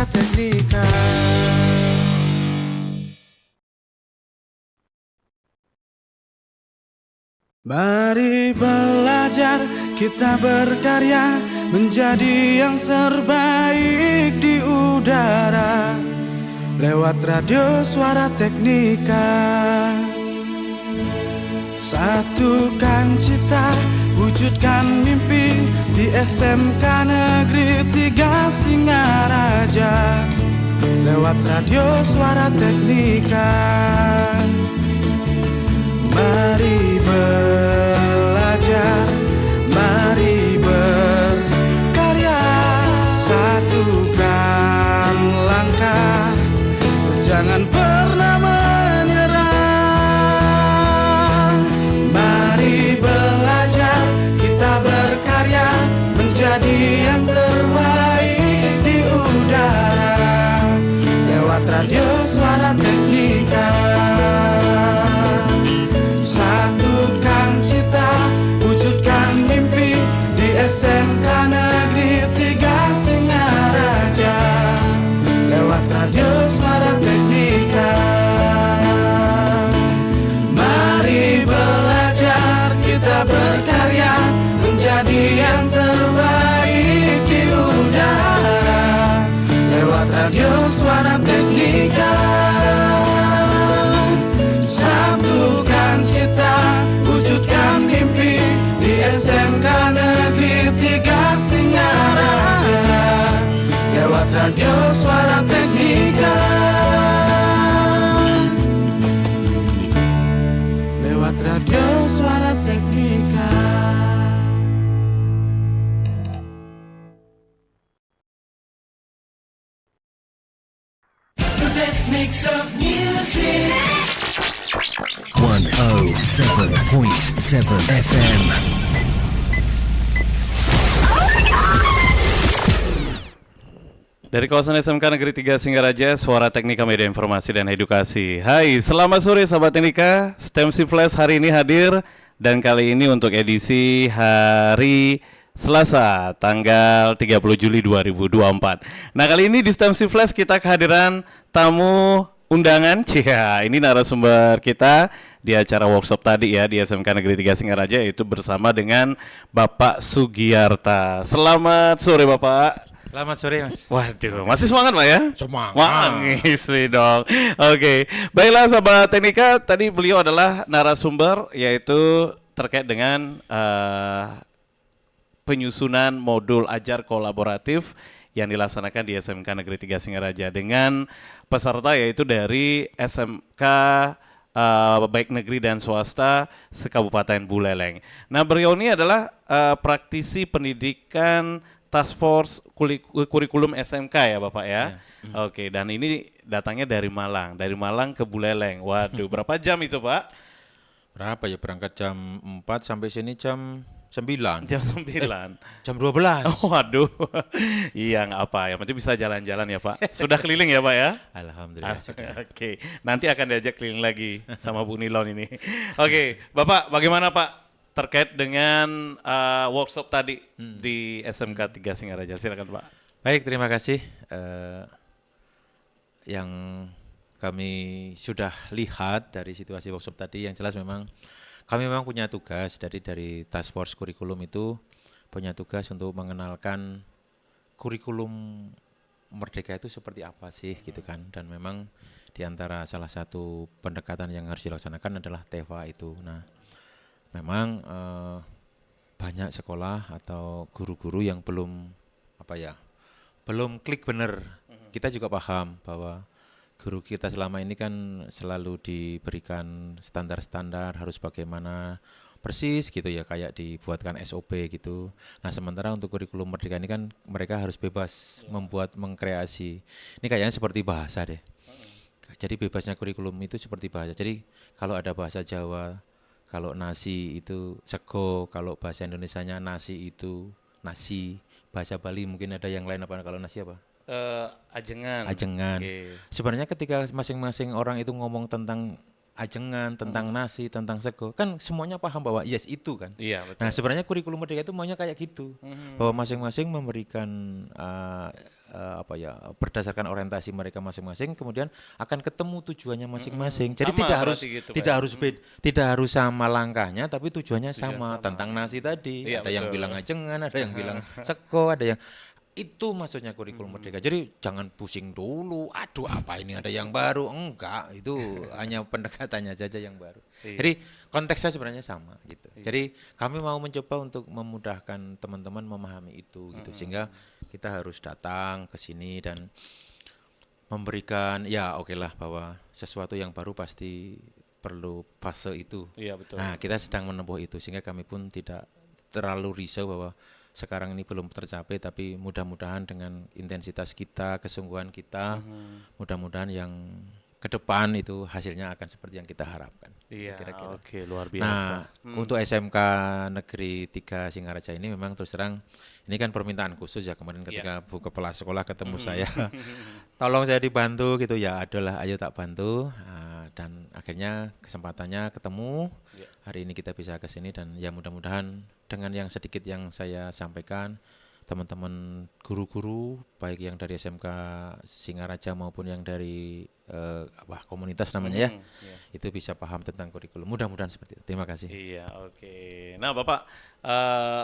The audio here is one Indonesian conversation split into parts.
Suara Teknika. Mari belajar, kita berkarya, menjadi yang terbaik di udara. Lewat radio Suara Teknika. Satukan cita, wujudkan mimpi di SMK Negeri 3 Singaraja. Lewat radio Suara Teknika. Mari belajar, mari berkarya, satukan langkah, jangan pernah menyerah. Mari belajar, kita berkarya, menjadi yang terbaik di udara. Lewat radio Suara Teknika. Satukan cita, wujudkan mimpi di SMK Negeri 3 Singaraja. Lewat radio Suara Teknika. Mari belajar, kita berkarya, menjadi yang terbaik di udara. Lewat radio Suara Teknika. Satukan cita, wujudkan mimpi di SMK Negeri 3 Singaraja. Lewat radio Suara Teknika. Lewat radio Suara Teknika. The best mix of music. 107.7 FM. Dari kawasan SMK Negeri 3 Singaraja, Suara Teknika Media Informasi dan Edukasi. Hai, selamat sore sahabat Teknika. STEMC Flash hari ini hadir dan kali ini untuk edisi hari Selasa, tanggal 30 Juli 2024. Nah, kali ini di STEMC Flash kita kehadiran tamu undangan. Ini narasumber kita di acara workshop tadi ya di SMK Negeri 3 Singaraja, yaitu bersama dengan Bapak Sugiyarta. Selamat sore Bapak. Selamat sore Mas. Waduh, masih semangat Pak ya? Semangat. Istri dong. Oke, baiklah sahabat Teknika, tadi beliau adalah narasumber yaitu terkait dengan penyusunan modul ajar kolaboratif yang dilaksanakan di SMK Negeri 3 Singaraja dengan peserta yaitu dari SMK baik negeri dan swasta se-Kabupaten Buleleng. Nah, beliau ini adalah praktisi pendidikan Task Force Kurikulum SMK ya Bapak ya? Oke, dan ini datangnya dari Malang ke Buleleng. Waduh, berapa jam itu Pak? Berapa ya, berangkat jam 4 sampai sini jam 9. Jam 9. Jam 12. Oh, waduh. Iya, nggak apa ya, penting bisa jalan-jalan ya Pak. Sudah keliling ya Pak ya? Alhamdulillah sudah. Oke, nanti akan diajak keliling lagi sama Bu Nilon ini. Oke, Bapak bagaimana Pak terkait dengan workshop tadi di SMK 3 Singaraja? Silakan Pak. Baik, terima kasih. Yang kami sudah lihat dari situasi workshop tadi, yang jelas memang kami memang punya tugas dari Task Force Kurikulum itu punya tugas untuk mengenalkan kurikulum Merdeka itu seperti apa sih gitu kan. Dan memang di antara salah satu pendekatan yang harus dilaksanakan adalah TEVA itu. Nah, memang banyak sekolah atau guru-guru yang belum klik benar. Kita juga paham bahwa guru kita selama ini kan selalu diberikan standar-standar harus bagaimana persis gitu ya, kayak dibuatkan SOP gitu. Nah, sementara untuk kurikulum Merdeka ini kan mereka harus bebas mengkreasi. Ini kayaknya seperti bahasa deh. Jadi bebasnya kurikulum itu seperti bahasa. Jadi kalau ada bahasa Jawa, kalau nasi itu sego, kalau bahasa Indonesianya nasi itu nasi, bahasa Bali mungkin ada yang lain apa, kalau nasi apa? Ajengan. Okay. Sebenarnya ketika masing-masing orang itu ngomong tentang ajengan, tentang nasi, tentang sego, kan semuanya paham bahwa yes itu kan. Iya, betul. Nah, sebenarnya kurikulum Merdeka itu maunya kayak gitu, bahwa masing-masing memberikan berdasarkan orientasi mereka masing-masing, kemudian akan ketemu tujuannya masing-masing. Jadi Sama tidak harus berarti gitu, Pak, tidak ya? harus tidak harus sama langkahnya, tapi tujuannya sama. Tentang nasi tadi, Iya, ada yang betul. bilang ajengan, ada yang bilang seko, ada yang itu maksudnya kurikulum merdeka. Jadi jangan pusing dulu. Aduh, apa ini ada yang baru? Enggak, itu hanya pendekatannya saja yang baru. Iya. Jadi konteksnya sebenarnya sama gitu. Jadi kami mau mencoba untuk memudahkan teman-teman memahami itu gitu. Sehingga kita harus datang ke sini dan memberikan ya oke lah bahwa sesuatu yang baru pasti perlu fase itu. Iya, betul. Nah, kita sedang menempuh itu sehingga kami pun tidak terlalu risau bahwa sekarang ini belum tercapai, tapi mudah-mudahan dengan intensitas kita, kesungguhan kita, mudah-mudahan yang ke depan itu hasilnya akan seperti yang kita harapkan. Iya, Kira-kira. oke, luar biasa. Nah, untuk SMK Negeri 3 Singaraja ini memang terus terang ini kan permintaan khusus ya kemarin ketika Bu Kepala Sekolah ketemu saya, tolong saya dibantu gitu ya, adalah ayo tak bantu. Nah, dan akhirnya kesempatannya ketemu. Hari ini kita bisa ke sini dan ya mudah-mudahan dengan yang sedikit yang saya sampaikan, teman-teman guru-guru baik yang dari SMK Singaraja maupun yang dari komunitas namanya itu bisa paham tentang kurikulum. Mudah-mudahan seperti itu. Terima kasih. Iya, oke. Nah, Bapak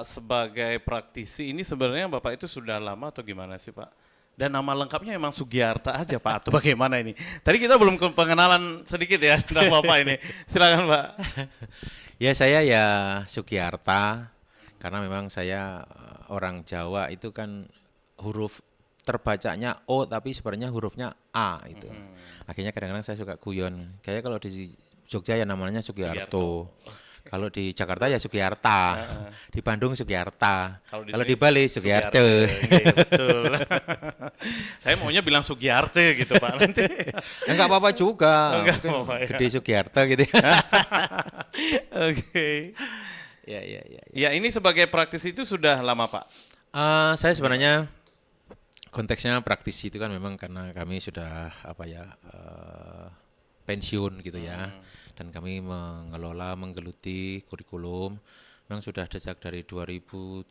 sebagai praktisi ini sebenarnya Bapak itu sudah lama atau gimana sih, Pak? Dan nama lengkapnya emang Sugiarta aja, Pak, atau bagaimana ini? Tadi kita belum pengenalan sedikit ya tentang Bapak ini. Silakan, Pak. Ya saya ya Sugiarta karena memang saya orang Jawa itu kan huruf terbacanya O tapi sebenarnya hurufnya A itu. Akhirnya kadang-kadang saya suka guyon. Kayak kalau di Jogja ya namanya Sugiarto. Kalau di Jakarta ya Sugiarta. Di Bandung Sugiarta. Kalau di Bali Sugiarte. Iya, betul. Saya maunya bilang Sugiarte gitu, Pak. Nanti. Enggak apa-apa juga. Enggak Mungkin apa-apa, ya. Gede Sugiarta gitu ya. Oke. Ya. Ya, ini sebagai praktisi itu sudah lama, Pak? Saya sebenarnya konteksnya praktisi itu kan memang karena kami sudah pensiun gitu ya, dan kami menggeluti kurikulum memang sudah sejak dari 2017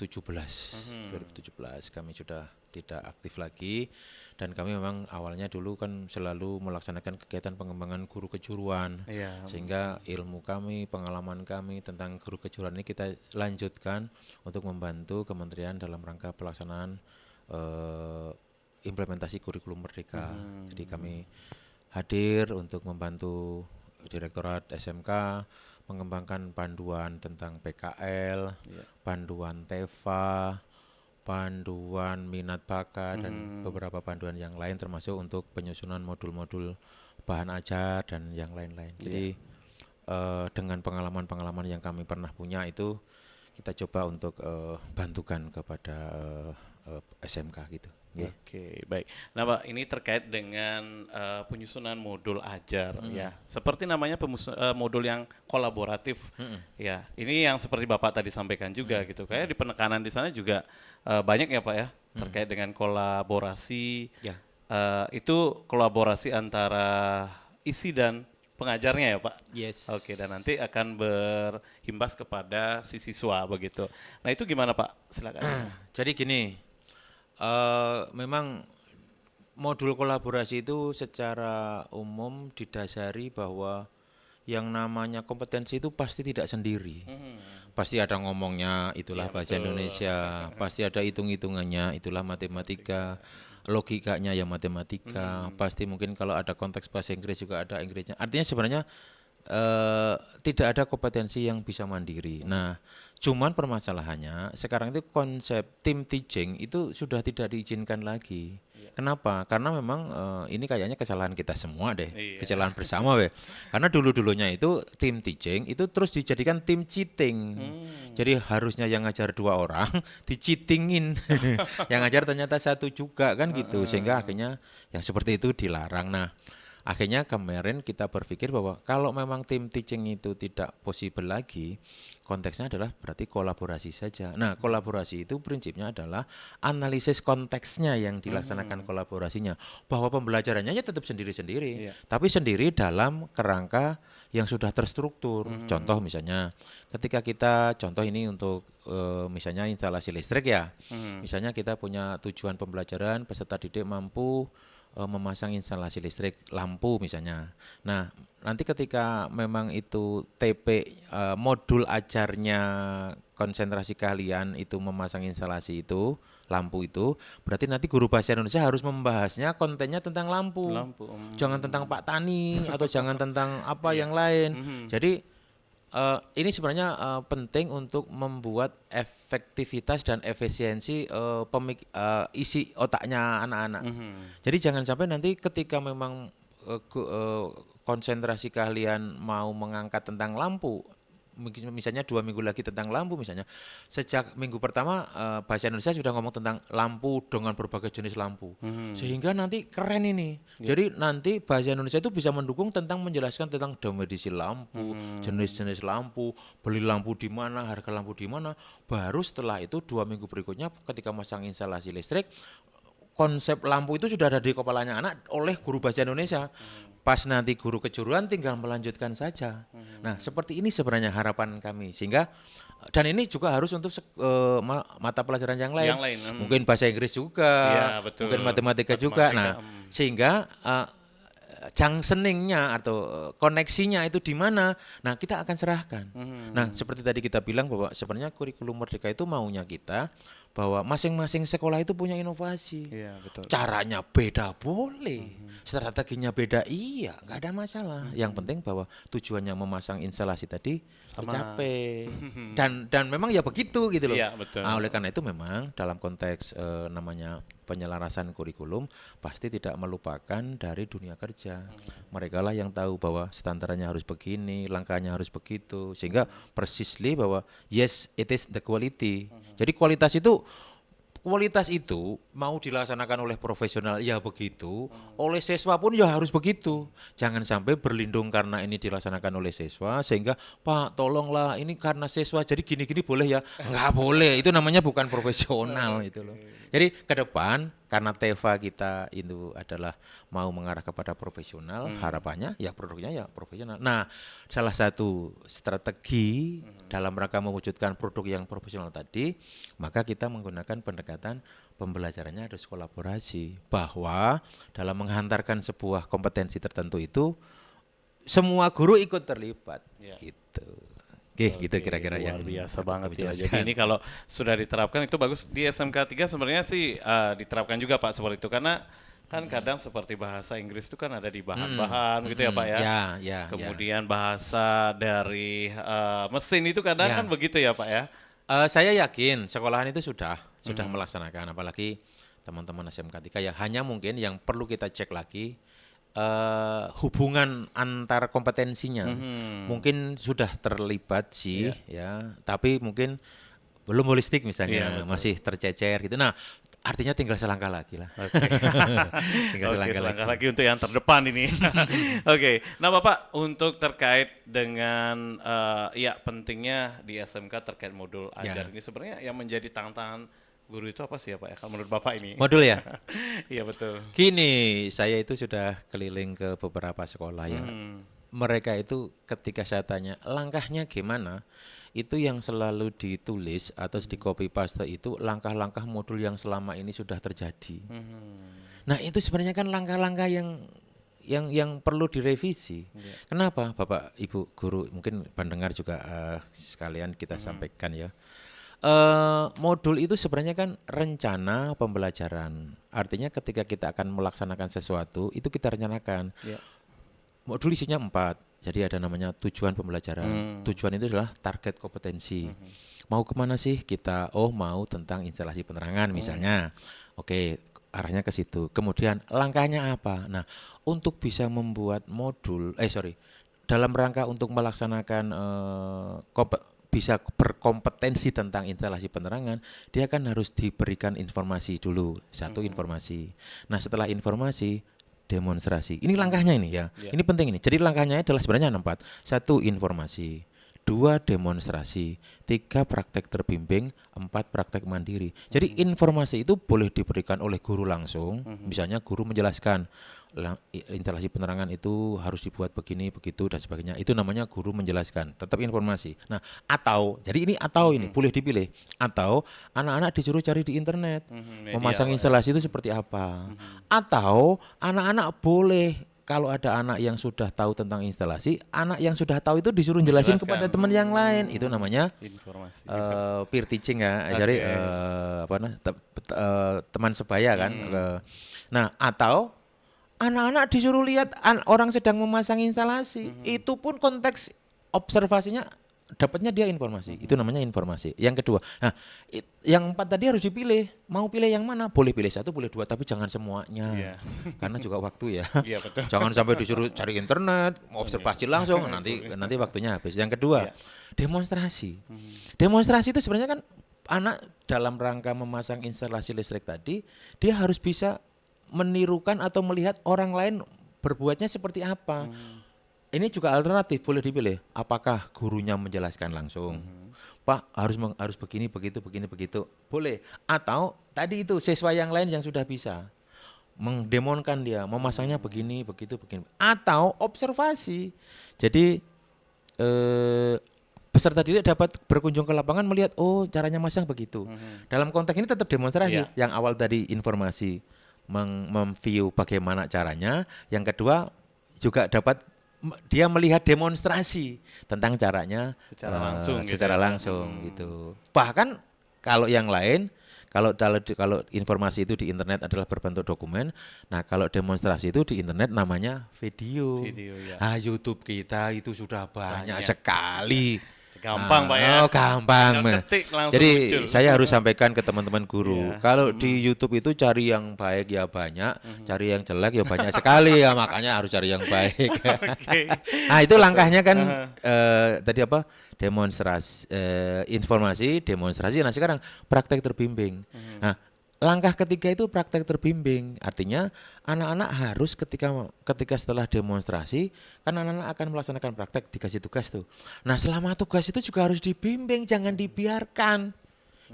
kami sudah tidak aktif lagi, dan kami memang awalnya dulu kan selalu melaksanakan kegiatan pengembangan guru kejuruan. Iya. Sehingga ilmu kami, pengalaman kami tentang guru kejuruan ini kita lanjutkan untuk membantu kementerian dalam rangka pelaksanaan implementasi kurikulum merdeka. Jadi kami hadir untuk membantu Direktorat SMK mengembangkan panduan tentang PKL, panduan TEVA, panduan minat bakat, dan beberapa panduan yang lain termasuk untuk penyusunan modul-modul bahan ajar dan yang lain-lain. Jadi dengan pengalaman-pengalaman yang kami pernah punya itu kita coba untuk bantukan kepada SMK gitu. Oke, baik. Nah, Pak, ini terkait dengan penyusunan modul ajar ya. Seperti namanya modul yang kolaboratif. Ya, ini yang seperti Bapak tadi sampaikan juga gitu. Kayak di penekanan di sana juga banyak ya, Pak ya, terkait dengan kolaborasi. Ya. Itu kolaborasi antara isi dan pengajarnya ya, Pak. Yes. Oke, dan nanti akan berimbas kepada si siswa begitu. Nah, itu gimana, Pak? Silakan. Jadi gini, memang modul kolaborasi itu secara umum didasari bahwa yang namanya kompetensi itu pasti tidak sendiri. Pasti ada ngomongnya, itulah bahasa Indonesia. Pasti ada hitung-hitungannya, itulah matematika. Logikanya ya matematika. Pasti mungkin kalau ada konteks bahasa Inggris juga ada Inggrisnya. Artinya sebenarnya tidak ada kompetensi yang bisa mandiri. Nah, cuman permasalahannya sekarang itu konsep team teaching itu sudah tidak diizinkan lagi. Kenapa? Karena memang ini kayaknya kesalahan kita semua deh, kesalahan bersama weh. Karena dulu-dulunya itu team teaching itu terus dijadikan team cheating. Jadi harusnya yang ngajar 2 orang di-cheatingin. Yang ngajar ternyata 1 juga kan gitu, sehingga akhirnya yang seperti itu dilarang. Nah, Akhirnya kemarin kita berpikir bahwa kalau memang tim teaching itu tidak possible lagi, konteksnya adalah berarti kolaborasi saja. Nah, kolaborasi itu prinsipnya adalah analisis konteksnya yang dilaksanakan kolaborasinya, bahwa pembelajarannya ya tetap sendiri-sendiri, tapi sendiri dalam kerangka yang sudah terstruktur. Contoh misalnya, ketika kita contoh ini untuk misalnya instalasi listrik ya, misalnya kita punya tujuan pembelajaran peserta didik mampu memasang instalasi listrik lampu misalnya. Nah, nanti ketika memang itu TP modul ajarnya konsentrasi kalian itu memasang instalasi itu lampu itu, berarti nanti guru bahasa Indonesia harus membahasnya kontennya tentang lampu. Jangan tentang Pak Tani atau jangan tentang apa yang lain. Jadi ini sebenarnya penting untuk membuat efektivitas dan efisiensi isi otaknya anak-anak. Jadi jangan sampai nanti ketika memang konsentrasi kalian mau mengangkat tentang lampu, misalnya 2 minggu lagi tentang lampu misalnya, sejak minggu pertama bahasa Indonesia sudah ngomong tentang lampu dengan berbagai jenis lampu, sehingga nanti keren ini. Jadi nanti bahasa Indonesia itu bisa mendukung tentang menjelaskan tentang domedisi lampu, jenis-jenis lampu, beli lampu di mana, harga lampu di mana. Baru setelah itu 2 minggu berikutnya ketika masang instalasi listrik, konsep lampu itu sudah ada di kepalanya anak oleh guru bahasa Indonesia. Pas nanti guru kejuruan tinggal melanjutkan saja. Nah, seperti ini sebenarnya harapan kami, sehingga dan ini juga harus untuk mata pelajaran yang lain. Mungkin bahasa Inggris juga, mungkin matematika juga. Nah, sehingga junctioning-nya atau koneksinya itu di mana? Nah, kita akan serahkan. Nah, seperti tadi kita bilang bahwa sebenarnya kurikulum Merdeka itu maunya kita bahwa masing-masing sekolah itu punya inovasi. Caranya beda boleh, strateginya beda iya, nggak ada masalah. Yang penting bahwa tujuannya memasang instalasi tadi tercapai. Dan memang ya begitu gitu loh. Nah, oleh karena itu memang dalam konteks namanya penyelarasan kurikulum pasti tidak melupakan dari dunia kerja. Mereka lah yang tahu bahwa standarnya harus begini, langkahnya harus begitu, sehingga precisely bahwa yes it is the quality. Jadi kualitas itu mau dilaksanakan oleh profesional ya begitu, oleh siswa pun ya harus begitu. Jangan sampai berlindung karena ini dilaksanakan oleh siswa sehingga Pak tolonglah ini karena siswa jadi gini-gini boleh ya? Nggak boleh, itu namanya bukan profesional itu loh. Jadi ke depan karena TEVA kita itu adalah mau mengarah kepada profesional, harapannya ya produknya ya profesional. Nah, salah satu strategi dalam rangka mewujudkan produk yang profesional tadi, maka kita menggunakan pendekatan pembelajarannya harus kolaborasi, bahwa dalam menghantarkan sebuah kompetensi tertentu itu semua guru ikut terlibat gitu. Oke, gitu kira-kira yang luar biasa banget ya. Jadi ini kalau sudah diterapkan itu bagus. Di SMK 3 sebenarnya sih diterapkan juga Pak seperti itu, karena kan kadang seperti bahasa Inggris itu kan ada di bahan-bahan gitu ya Pak ya. Kemudian bahasa dari mesin itu kadang kan begitu ya Pak ya. Saya yakin sekolahan itu sudah melaksanakan, apalagi teman-teman SMK 3 ya. Hanya mungkin yang perlu kita cek lagi hubungan antar kompetensinya. Mungkin sudah terlibat sih ya, tapi mungkin belum holistik misalnya, masih tercecer gitu. Nah, artinya tinggal selangkah lagi lah. Tinggal selangkah lagi untuk yang terdepan ini. Oke. Nah Bapak, untuk terkait dengan ya pentingnya di SMK terkait modul ajar ini sebenarnya yang menjadi tantangan guru itu apa sih ya Pak ya, kalau menurut Bapak ini? Modul ya? Iya betul. Gini, saya itu sudah keliling ke beberapa sekolah ya. Mereka itu ketika saya tanya langkahnya gimana, itu yang selalu ditulis atau di copy paste itu langkah-langkah modul yang selama ini sudah terjadi. Nah itu sebenarnya kan langkah-langkah yang perlu direvisi. Kenapa Bapak Ibu guru, mungkin pendengar juga sekalian kita sampaikan ya. Modul itu sebenarnya kan rencana pembelajaran. Artinya ketika kita akan melaksanakan sesuatu itu kita rencanakan. Modul isinya 4. Jadi ada namanya tujuan pembelajaran. Tujuan itu adalah target kompetensi. Mau kemana sih kita? Oh mau tentang instalasi penerangan misalnya. Oke, arahnya ke situ. Kemudian langkahnya apa? Nah untuk bisa membuat modul, dalam rangka untuk melaksanakan bisa berkompetensi tentang instalasi penerangan, dia kan harus diberikan informasi dulu, satu informasi. Nah setelah informasi, demonstrasi. Ini langkahnya ini ya. Ini penting ini. Jadi langkahnya adalah sebenarnya 4. 1 informasi, 2 demonstrasi, 3 praktek terbimbing, 4 praktek mandiri. Jadi informasi itu boleh diberikan oleh guru langsung. Misalnya guru menjelaskan instalasi penerangan itu harus dibuat begini, begitu dan sebagainya. Itu namanya guru menjelaskan. Tetap informasi. Nah, atau jadi ini boleh dipilih. Atau anak-anak disuruh cari di internet memasang instalasi itu seperti apa. Atau anak-anak boleh, kalau ada anak yang sudah tahu tentang instalasi, anak yang sudah tahu itu disuruh jelasin kepada teman yang lain. Itu namanya informasi. Peer teaching ya. Jadi teman sebaya kan. Nah, atau anak-anak disuruh lihat orang sedang memasang instalasi. Itu pun konteks observasinya dapatnya dia informasi. Itu namanya informasi. Yang kedua, nah yang 4 tadi harus dipilih. Mau pilih yang mana? Boleh pilih 1, boleh 2, tapi jangan semuanya. Karena juga waktu ya. Betul. Jangan sampai disuruh cari internet, observasi langsung, nanti waktunya habis. Yang kedua, demonstrasi. Demonstrasi itu sebenarnya kan anak dalam rangka memasang instalasi listrik tadi, dia harus bisa menirukan atau melihat orang lain berbuatnya seperti apa. Ini juga alternatif, boleh dipilih. Apakah gurunya menjelaskan langsung? Pak, harus begini, begitu. Boleh. Atau tadi itu siswa yang lain yang sudah bisa mendemonkan dia, memasangnya begini, begitu. Atau observasi. Jadi peserta didik dapat berkunjung ke lapangan melihat, oh caranya masang begitu. Dalam konteks ini tetap demonstrasi. Yang awal tadi informasi, memview bagaimana caranya. Yang kedua juga dapat dia melihat demonstrasi tentang caranya secara langsung gitu. Bahkan kalau yang lain, kalau informasi itu di internet adalah berbentuk dokumen, nah kalau demonstrasi itu di internet namanya video. YouTube kita itu sudah banyak sekali. Gampang Pak ya. Gampang. Jadi muncul. saya harus sampaikan ke teman-teman guru. Kalau di YouTube itu cari yang baik ya banyak, cari yang jelek ya banyak sekali ya, makanya harus cari yang baik. Nah, itu langkahnya kan tadi apa? Demonstrasi, informasi, demonstrasi. Nah, sekarang praktek terbimbing. Nah, langkah ketiga itu praktek terbimbing. Artinya anak-anak harus ketika setelah demonstrasi, kan anak-anak akan melaksanakan praktek, dikasih tugas tuh. Nah, selama tugas itu juga harus dibimbing, jangan dibiarkan.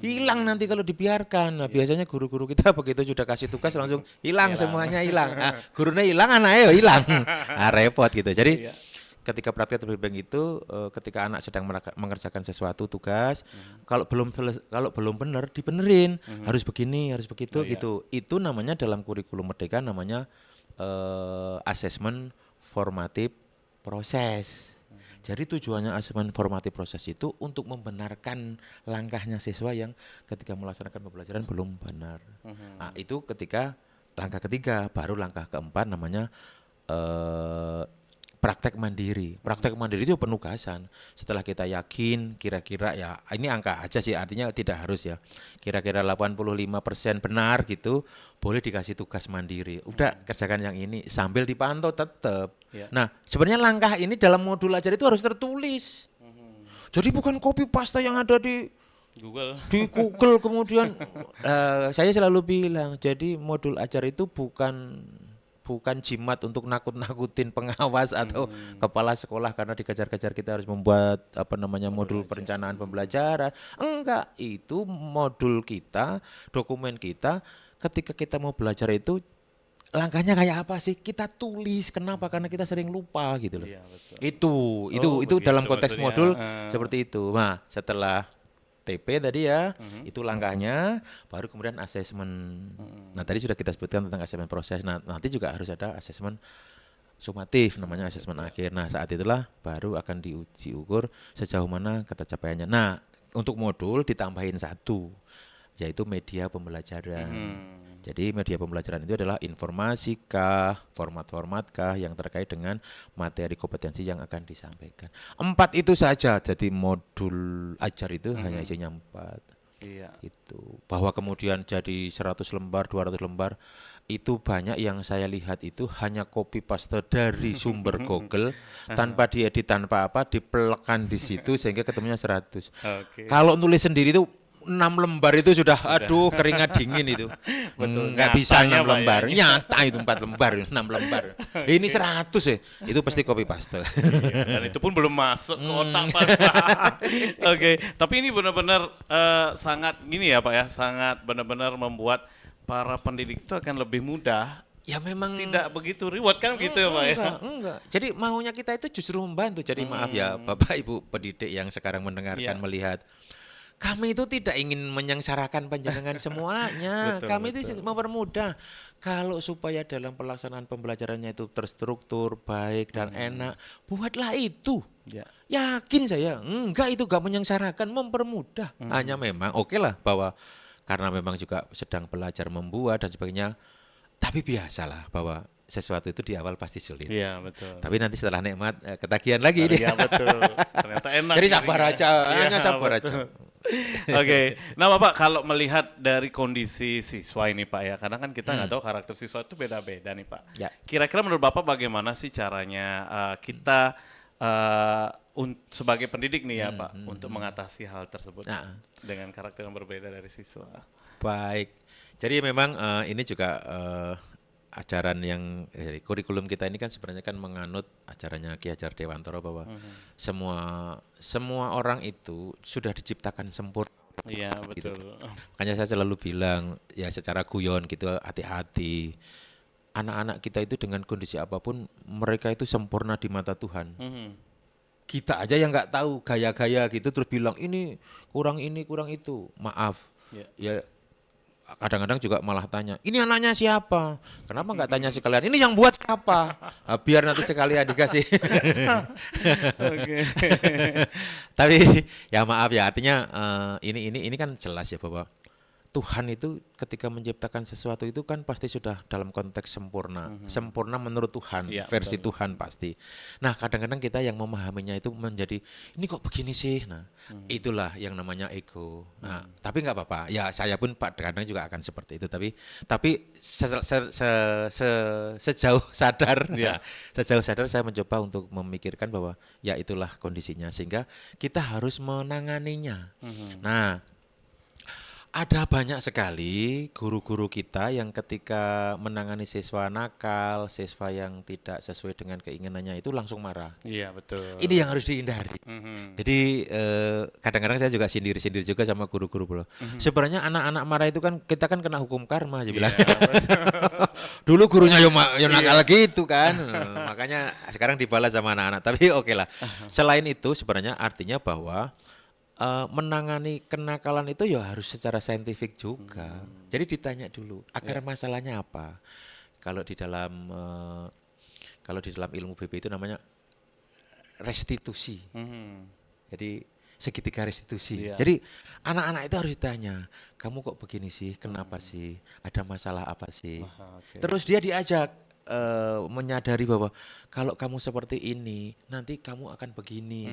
Hilang nanti kalau dibiarkan. Nah, biasanya guru-guru kita begitu sudah kasih tugas langsung hilang semuanya hilang. Nah, gurunya hilang, anaknya hilang. Nah, repot gitu. Jadi ketika praktek terbimbing itu ketika anak sedang mengerjakan sesuatu tugas, kalau belum benar dibenerin, harus begini, harus begitu gitu. Itu namanya dalam kurikulum Merdeka namanya asesmen formatif proses. Jadi tujuannya asesmen formatif proses itu untuk membenarkan langkahnya siswa yang ketika melaksanakan pembelajaran belum benar. Nah, itu ketika langkah ketiga, baru langkah keempat namanya praktek mandiri. Praktek mandiri itu penugasan. Setelah kita yakin kira-kira ya ini angka aja sih, artinya tidak harus ya. Kira-kira 85% benar gitu, boleh dikasih tugas mandiri. Udah kerjakan yang ini sambil dipantau tetap. Nah, sebenarnya langkah ini dalam modul ajar itu harus tertulis. Jadi bukan copy paste yang ada di Google kemudian saya selalu bilang, jadi modul ajar itu bukan jimat untuk nakut-nakutin pengawas atau kepala sekolah karena dikejar-kejar kita harus membuat modul perencanaan pembelajaran. Enggak, itu modul kita, dokumen kita ketika kita mau belajar itu langkahnya kayak apa sih? Kita tulis. Kenapa? Karena kita sering lupa gitu loh. Iya, itu dalam konteks modul seperti itu. Nah, setelah TP tadi ya, itu langkahnya, baru kemudian asesmen. Nah, tadi sudah kita sebutkan tentang asesmen proses. Nah, nanti juga harus ada asesmen sumatif, namanya asesmen akhir. Nah, saat itulah baru akan diuji ukur sejauh mana ketercapaiannya. Nah, untuk modul ditambahin 1, yaitu media pembelajaran. Jadi media pembelajaran itu adalah informasi kah, format-format kah yang terkait dengan materi kompetensi yang akan disampaikan. 4 itu saja, jadi modul ajar itu hanya isinya 4. Itu. Bahwa kemudian jadi 100 lembar, 200 lembar, itu banyak yang saya lihat itu hanya copy paste dari sumber Google, tanpa diedit, tanpa apa, dipelekan di situ sehingga ketemunya 100. Kalau nulis sendiri itu 6 lembar itu sudah aduh keringat dingin itu. Betul, Nggak bisa 6 nyatanya, Pak, ya. lembar. Nyata itu 4 lembar, 6 lembar. Ini 100 ya. Itu pasti copy paste. Dan itu pun belum masuk ke otak Pak. Oke, tapi ini benar-benar sangat gini ya Pak ya, sangat benar-benar membuat para pendidik itu akan lebih mudah. Ya memang Tidak begitu reward kan gitu ya Pak ya. enggak. Jadi maunya kita itu justru membantu. Jadi maaf ya Bapak Ibu pendidik yang sekarang mendengarkan Iya. melihat kami itu tidak ingin menyengsarakan panjenengan semuanya. Betul, Kami betul. itu mempermudah. Kalau supaya dalam pelaksanaan pembelajarannya itu terstruktur, baik dan enak, buatlah itu. Ya. Yakin saya, enggak itu enggak menyengsarakan, mempermudah. Hanya memang oke lah bahwa karena memang juga sedang belajar membuat dan sebagainya. Tapi biasalah bahwa sesuatu itu di awal pasti sulit. Iya betul. Tapi nanti setelah nikmat ketagihan lagi ini. Iya betul. Ternyata enak. Jadi sabar jadinya. aja, Iya, hanya sabar betul. aja. Oke, nah Bapak kalau melihat dari kondisi siswa ini Pak ya, kadang kan kita nggak tahu karakter siswa itu beda-beda nih Pak. Ya. Kira-kira menurut Bapak bagaimana sih caranya kita sebagai pendidik nih ya Pak, untuk mengatasi hal tersebut Nah. dengan karakter yang berbeda dari siswa? Baik. Jadi memang ini juga ajaran yang kurikulum kita ini kan sebenarnya kan menganut ajarannya Ki Hajar Dewantara bahwa semua orang itu sudah diciptakan sempurna. Iya betul. Makanya saya selalu bilang ya secara guyon gitu hati-hati. Anak-anak kita itu dengan kondisi apapun mereka itu sempurna di mata Tuhan. Kita aja yang nggak tahu gaya-gaya gitu terus bilang ini kurang itu. Maaf. Ya. Ya kadang-kadang juga malah tanya, ini anaknya siapa? Kenapa nggak tanya sekalian, ini yang buat siapa? Nah, biar nanti sekalian dikasih. Oke. Tapi ya maaf ya, artinya ini kan jelas ya bahwa Tuhan itu ketika menciptakan sesuatu itu kan pasti sudah dalam konteks sempurna. Sempurna menurut Tuhan, Iya, versi Tuhan pasti. Nah kadang-kadang kita yang memahaminya itu menjadi, ini kok begini sih? Nah itulah yang namanya ego. Nah tapi nggak apa-apa, ya saya pun kadang-kadang juga akan seperti itu. Tapi sejauh sadar, Iya. sejauh sadar saya mencoba untuk memikirkan bahwa ya itulah kondisinya. Sehingga kita harus menanganinya. Nah ada banyak sekali guru-guru kita yang ketika menangani siswa nakal, siswa yang tidak sesuai dengan keinginannya itu langsung marah. Iya betul. Ini yang harus dihindari. Jadi kadang-kadang saya juga sindir-sindir juga sama guru-guru bro. Sebenarnya anak-anak marah itu kan kita kan kena hukum karma saya bilang. Dulu gurunya yo nakal gitu kan. Makanya sekarang dibalas sama anak-anak. Tapi oke lah. Selain itu sebenarnya artinya bahwa menangani kenakalan itu ya harus secara saintifik juga. Jadi ditanya dulu akar masalahnya apa. Kalau di dalam ilmu BP itu namanya restitusi. Jadi segitiga restitusi. Iya. Jadi anak-anak itu harus ditanya, kamu kok begini sih? Kenapa sih? Ada masalah apa sih? Oke. Terus dia diajak menyadari bahwa kalau kamu seperti ini, nanti kamu akan begini.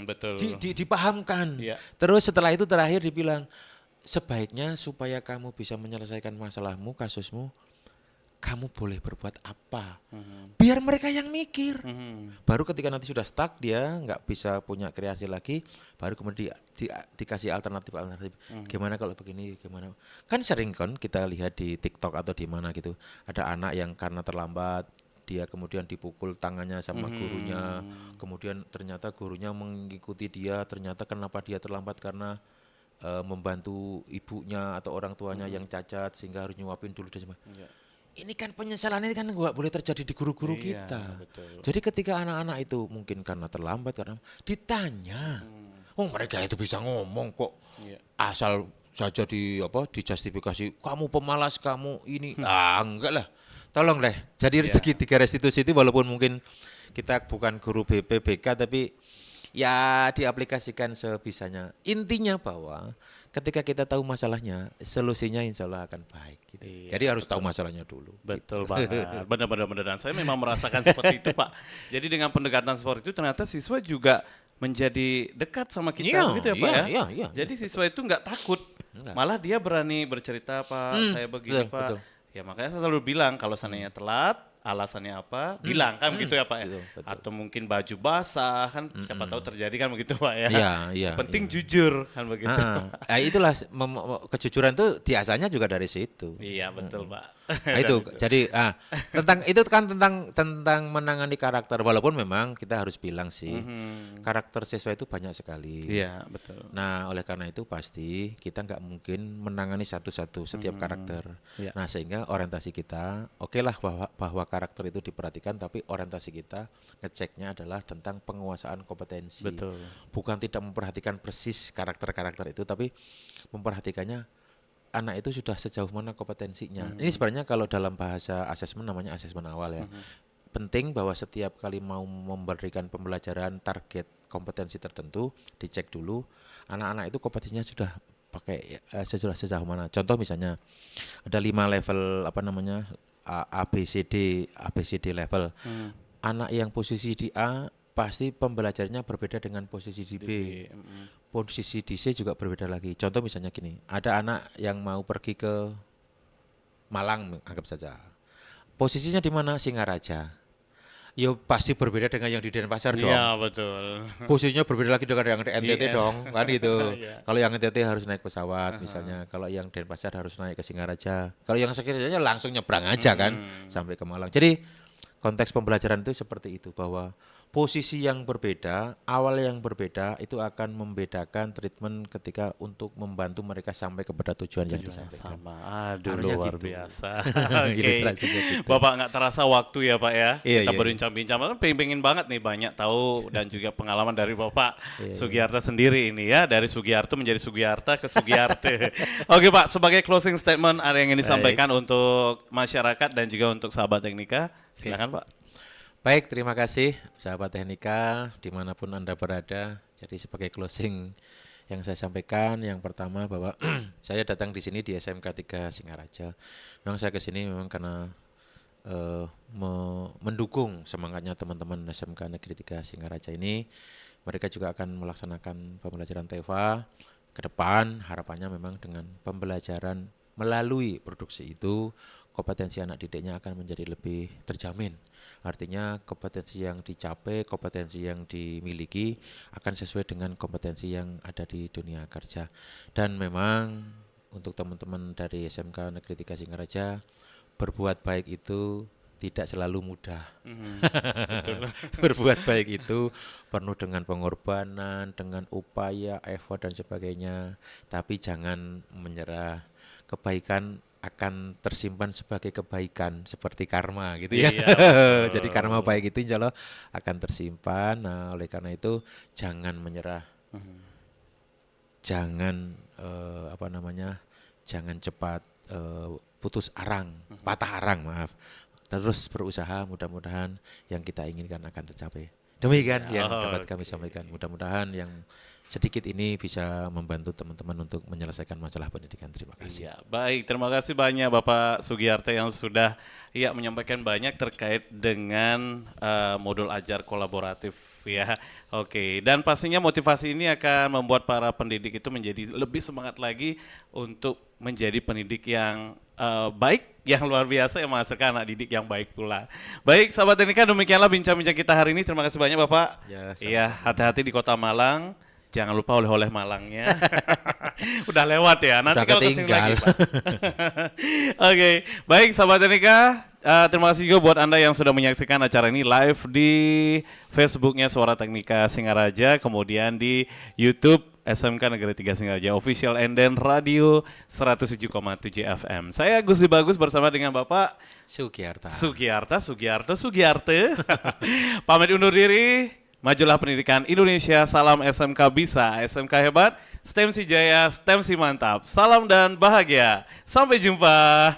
Betul. Dipahamkan. Iya. Terus setelah itu terakhir dibilang, sebaiknya supaya kamu bisa menyelesaikan masalahmu, kasusmu, kamu boleh berbuat apa. Biar mereka yang mikir. Baru ketika nanti sudah stuck dia nggak bisa punya kreasi lagi, baru kemudian dikasih alternatif. Gimana kalau begini, gimana. Kan sering kan kita lihat di TikTok atau di mana gitu, ada anak yang karena terlambat, dia kemudian dipukul tangannya sama gurunya, kemudian ternyata gurunya mengikuti dia, ternyata kenapa dia terlambat karena membantu ibunya atau orang tuanya yang cacat sehingga harus nyuapin dulu dan sebagainya. Ini kan penyesalan ini kan nggak boleh terjadi di guru-guru Iya, kita. betul. Jadi ketika anak-anak itu mungkin karena terlambat karena ditanya, oh mereka itu bisa ngomong kok, Iya. asal saja dijustifikasi, kamu pemalas, kamu ini, enggak lah, tolong deh. Jadi segitiga restitusi itu walaupun mungkin kita bukan guru BPBK tapi ya diaplikasikan sebisanya. Intinya bahwa ketika kita tahu masalahnya, solusinya insya Allah akan baik. Gitu. Iya, Jadi harus tahu masalahnya dulu. Betul banget, benar-benar. Dan saya memang merasakan seperti itu Pak. Jadi dengan pendekatan seperti itu ternyata siswa juga menjadi dekat sama kita Iya, begitu ya Pak ya. iya. Jadi siswa itu nggak takut, Enggak. malah dia berani bercerita Pak, saya begini betul, Pak. betul. Ya makanya saya selalu bilang kalau seandainya telat, alasannya apa, bilang kan begitu ya Pak ya. gitu, betul. Atau mungkin baju basah kan siapa tahu terjadi kan begitu Pak ya. Iya. Penting jujur kan begitu. Itulah kejujuran tuh biasanya juga dari situ. Iya betul Pak. Nah, itu jadi tentang itu kan tentang menangani karakter, walaupun memang kita harus bilang sih karakter siswa itu banyak sekali. Iya betul. Nah, oleh karena itu pasti kita nggak mungkin menangani satu-satu setiap karakter. Iya. Nah, sehingga orientasi kita oke lah bahwa karakter itu diperhatikan, tapi orientasi kita ngeceknya adalah tentang penguasaan kompetensi. Betul. Bukan tidak memperhatikan persis karakter-karakter itu, tapi memperhatikannya anak itu sudah sejauh mana kompetensinya. Ini sebenarnya kalau dalam bahasa asesmen namanya asesmen awal ya. Penting bahwa setiap kali mau memberikan pembelajaran target kompetensi tertentu, dicek dulu anak-anak itu kompetensinya sudah pakai sejauh mana. Contoh misalnya ada 5 level ABCD level. Anak yang posisi di A pasti pembelajarannya berbeda dengan posisi di B. Posisi di C juga berbeda lagi. Contoh misalnya gini, ada anak yang mau pergi ke Malang, anggap saja. Posisinya di mana? Singaraja. Yo pasti berbeda dengan yang di Denpasar dong. Iya betul. Posisinya berbeda lagi dengan yang di NTT Iya. dong, kan gitu. Iya. Kalau yang NTT harus naik pesawat misalnya, kalau yang Denpasar harus naik ke Singaraja. Kalau yang sekitarnya langsung nyebrang aja kan sampai ke Malang. Jadi konteks pembelajaran itu seperti itu, bahwa posisi yang berbeda, awal yang berbeda itu akan membedakan treatment ketika untuk membantu mereka sampai kepada tujuan yang disampaikan. Sama. Aduh Harusnya luar gitu. biasa. Ilustrasinya gitu. Bapak nggak terasa waktu ya Pak ya. Iya, Kita iya, berbincang-bincang kan pengen banget nih banyak tahu dan juga pengalaman dari Bapak Sugiarta sendiri ini ya, dari Sugiarto menjadi Sugiarta ke Sugiarte. Oke Pak, sebagai closing statement ada yang ingin disampaikan untuk masyarakat dan juga untuk sahabat Teknika. Silakan Pak. Baik, terima kasih sahabat Teknika dimanapun Anda berada. Jadi sebagai closing yang saya sampaikan, yang pertama bahwa saya datang di sini di SMK 3 Singaraja. Memang saya ke sini memang karena mendukung semangatnya teman-teman SMK Negeri 3 Singaraja ini. Mereka juga akan melaksanakan pembelajaran TEFA ke depan. Harapannya memang dengan pembelajaran melalui produksi itu, kompetensi anak didiknya akan menjadi lebih terjamin. Artinya kompetensi yang dicapai, kompetensi yang dimiliki akan sesuai dengan kompetensi yang ada di dunia kerja. Dan memang untuk teman-teman dari SMK Negeri 3 Singaraja, berbuat baik itu tidak selalu mudah. Berbuat baik itu penuh dengan pengorbanan, dengan upaya, effort dan sebagainya. Tapi jangan menyerah. Kebaikan akan tersimpan sebagai kebaikan seperti karma gitu ya. Iya, Jadi karma baik itu insya Allah akan tersimpan. Nah, oleh karena itu jangan menyerah. Jangan jangan cepat putus arang, patah arang, maaf. Terus berusaha, mudah-mudahan yang kita inginkan akan tercapai. Demikian yang dapat kami sampaikan. Mudah-mudahan yang sedikit ini bisa membantu teman-teman untuk menyelesaikan masalah pendidikan. Terima kasih. Iya, baik. Terima kasih banyak Bapak Sugiarto yang sudah menyampaikan banyak terkait dengan modul ajar kolaboratif ya. Oke, dan pastinya motivasi ini akan membuat para pendidik itu menjadi lebih semangat lagi untuk menjadi pendidik yang baik, yang luar biasa, yang menghasilkan anak didik yang baik pula. Baik, sahabat Teknika, demikianlah bincang-bincang kita hari ini. Terima kasih banyak Bapak. Ya, Iya, hati-hati di Kota Malang. Jangan lupa oleh-oleh Malangnya. Udah lewat ya, nanti Udah kalau kesini ketinggal. lagi Pak. Oke, baik sahabat Teknika, terima kasih juga buat Anda yang sudah menyaksikan acara ini live di Facebooknya Suara Teknika Singaraja, kemudian di YouTube SMK Negeri 3 Singaraja Official and then Radio 107,7 FM. Saya Gusti Bagus bersama dengan Bapak Sugiarta. Sugiarte. Pamit undur diri. Majulah pendidikan Indonesia, salam SMK bisa, SMK hebat, STEM si jaya, STEM si mantap. Salam dan bahagia. Sampai jumpa.